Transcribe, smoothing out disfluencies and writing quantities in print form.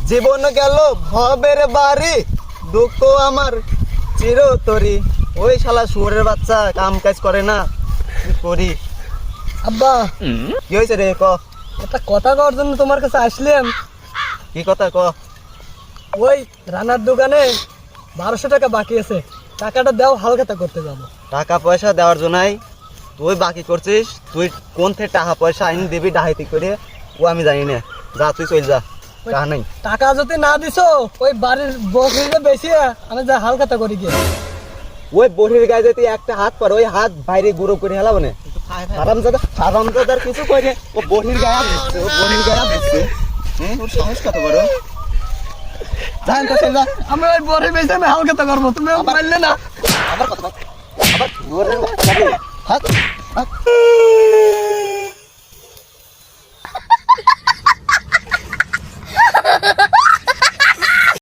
জীবন গেল ভবের বাড়ি, দুঃখ আমার চিরতরি। ওই শালা শুয়োরের বাচ্চা কাম কাজ করে না, কি করি? আব্বা, কি হয়েছে রে? ক। একটা কথা কওয়ার জন্য তোমার কাছে আসলাম। কি কথা? ক। ওই রানার দোকানে 1200 টাকা বাকি আছে, টাকাটা দাও, হালখাতা করতে যাবো। টাকা পয়সা দেওয়ার জন্যই তুই বাকি করছিস? তুই কোন থেকে টাকা পয়সা আইন দিবি ডাহাতি করে ও আমি জানি না। যা তুই চল যা, টাকা নাই। টাকা যদি না দিছো ওই বাড়ির বকরিটা বেশি আমি যা হালখাতা করি গিয়ে। ওই বহির গায়ে যদি একটা হাত পর ওই হাত বাইরে গুঁড়ো করে হেলাবো না। হারামজাদার কিছু করে ও বহির গায়ে দিচ্ছে, ও বহির গায়ে দিচ্ছে। তোর সাহস কত বড়? জান তো চল যা। আমি ওই বড়ি বেশি আমি হালখাতা করবো, তুমি পারলে না। আবার কথা আবার হাত হাত